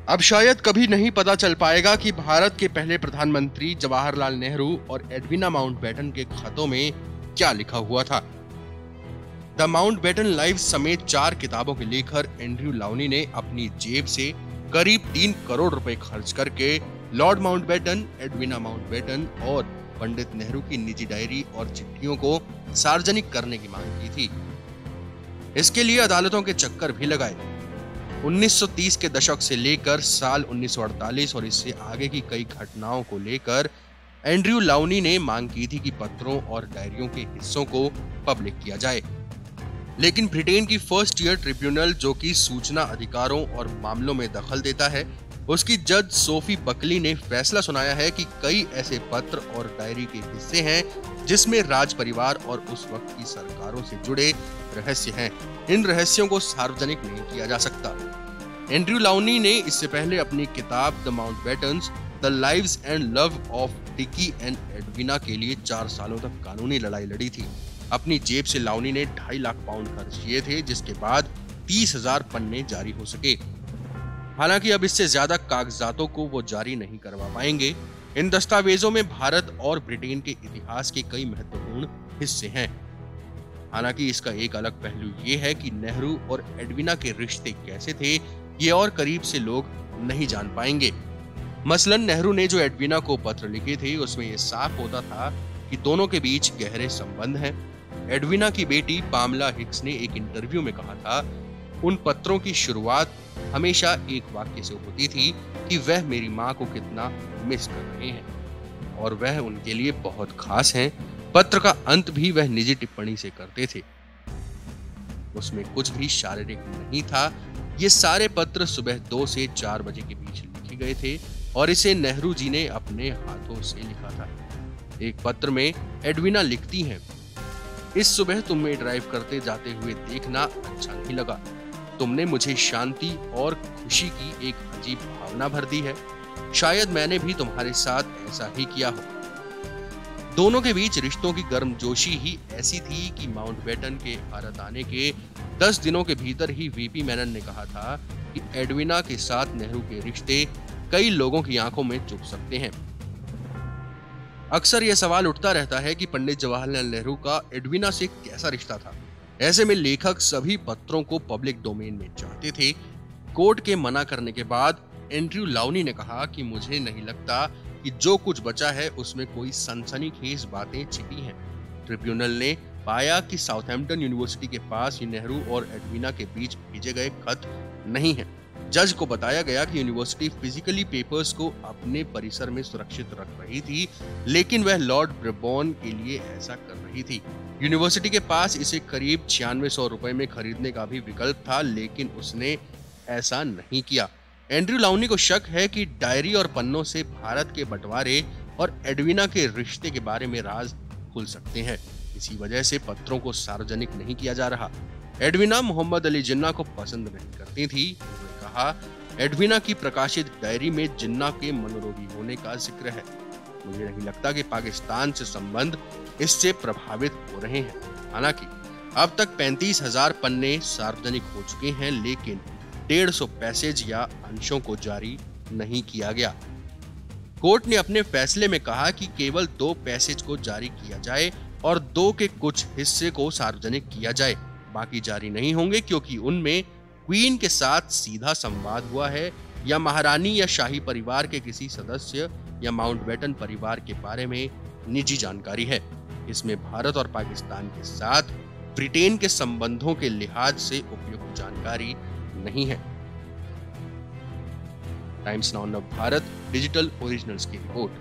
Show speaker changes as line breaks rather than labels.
अब शायद कभी नहीं पता चल पाएगा कि भारत के पहले प्रधानमंत्री जवाहरलाल नेहरू और एडविना माउंटबेटन के खतों में क्या लिखा हुआ था। द माउंटबेटन लाइव्स समेत 4 किताबों के लेखक एंड्रयू लाउनी ने अपनी जेब से करीब 3 करोड़ रुपए खर्च करके लॉर्ड माउंटबेटन, एडविना माउंटबेटन और पंडित नेहरू की निजी डायरी और चिट्ठियों को सार्वजनिक करने की मांग की थी। इसके लिए अदालतों के चक्कर भी लगाए। 1930 के दशक से लेकर साल 1948 और इससे आगे की कई घटनाओं को लेकर एंड्रयू लाउनी ने मांग की थी कि पत्रों और डायरियों के हिस्सों को पब्लिक किया जाए। लेकिन ब्रिटेन की फर्स्ट ईयर ट्रिब्यूनल, जो कि सूचना अधिकारों और मामलों में दखल देता है, उसकी जज सोफी बकली ने फैसला सुनाया है कि कई ऐसे पत्र और डायरी के हिस्से हैं जिसमें राज परिवार और उस वक्त की सरकारों से जुड़े रहस्य हैं। इन रहस्यों को सार्वजनिक नहीं किया जा सकता। एंड्रयू लाउनी ने इससे पहले अपनी किताब the Mountbattens, the lives and love of Dickie and Edwina के लिए 4 सालों तक कानूनी लड़ाई लड़ी थी। अपनी जेब से लाउनी ने 2.5 लाख पाउंड खर्च किए थे, जिसके बाद 30,000 पन्ने जारी हो सके। हालांकि अब इससे ज्यादा कागजातों को वो जारी नहीं करवा पाएंगे। इन दस्तावेजों में भारत और ब्रिटेन के इतिहास के कई महत्वपूर्ण हिस्से हैं। हालांकि इसका एक अलग पहलू ये है कि नेहरू और एडविना के रिश्ते कैसे थे, ये और करीब से लोग नहीं जान पाएंगे। मसलन नेहरू ने जो एडविना को पत्र लिखे थे, उसमें यह साफ होता था कि दोनों के बीच गहरे संबंध हैं। एडविना की बेटी पामला हिक्स ने एक इंटरव्यू में कहा था, उन पत्रों की शुरुआत हमेशा एक वाक्य से होती थी कि वह मेरी माँ को कितना मिस कर रहे हैं और वह उनके लिए बहुत खास हैं। पत्र का अंत भी वह निजी टिप्पणी से करते थे। उसमें कुछ भी शारीरिक नहीं था। ये सारे पत्र सुबह 2 से 4 बजे के बीच लिखे गए थे और इसे नेहरू जी ने अपने हाथों से लिखा था। एक पत्र में एडविना लिखती हैं, इस सुबह तुम्हें ड्राइव करते जाते हुए देखना अच्छा नहीं लगा। तुमने मुझे शांति और खुशी की एक अजीब भावना भर दी है। शायद मैंने भी तुम्हारे साथ ऐसा ही किया हो। दोनों के बीच रिश्तों की गर्मजोशी ही ऐसी थी कि माउंटबेटन के भारत आने के 10 दिनों के भीतर ही वीपी मेनन ने कहा था कि एडविना के साथ नेहरू के रिश्ते कई लोगों की आंखों में चुभ सकते हैं। अक्सर यह सवाल उठता रहता है कि पंडित जवाहरलाल नेहरू का एडविना से कैसा रिश्ता था। ऐसे में लेखक सभी पत्रों को पब्लिक डोमेन में चाहते थे। कोर्ट के मना करने के बाद एंड्रयू लाउनी ने कहा कि मुझे नहीं लगता कि जो कुछ बचा है उसमें कोई सनसनीखेज बातें छिपी हैं। ट्रिब्यूनल ने पाया कि साउथहैम्पटन यूनिवर्सिटी के पास ही नेहरू और एडविना के बीच भेजे गए खत नहीं हैं। जज को बताया गया कि यूनिवर्सिटी फिजिकली पेपर्स को अपने परिसर में सुरक्षित रख रही थी, लेकिन वह लॉर्ड ब्रेबॉर्न के लिए ऐसा कर रही थी। यूनिवर्सिटी के पास इसे करीब 9600 रुपए में खरीदने का भी विकल्प था, लेकिन उसने ऐसा नहीं किया। एंड्रयू लाउनी को शक है कि डायरी और पन्नों से भारत के बंटवारे और एडविना के रिश्ते के बारे में राज खुल सकते हैं। इसी वजह से पत्रों को सार्वजनिक नहीं किया जा रहा। एडविना मोहम्मद अली जिन्ना को पसंद नहीं करती थी। उन्होंने कहा, एडविना की प्रकाशित डायरी में जिन्ना के मनोरोगी होने का जिक्र है। मुझे नहीं लगता कि पाकिस्तान से संबंध इससे प्रभावित हो रहे हैं। हालांकि अब तक 35,000 पन्ने सार्वजनिक हो चुके हैं, लेकिन 150 पैसेज या अंशों को जारी नहीं किया गया। कोर्ट ने अपने फैसले में कहा कि केवल 2 पैसेज को जारी किया जाए और 2 के कुछ हिस्से को सार्वजनिक किया जाए। बाकी जारी नहीं होंगे क्योंकि उनमें क्वीन के साथ सीधा संवाद हुआ है या महारानी या शाही परिवार के किसी सदस्य या माउंटबेटन परिवार के बारे में निजी जानकारी है। इसमें भारत और पाकिस्तान के साथ ब्रिटेन के संबंधों के लिहाज से उपयुक्त जानकारी नहीं है। Times now Bharat digital originals की रिपोर्ट।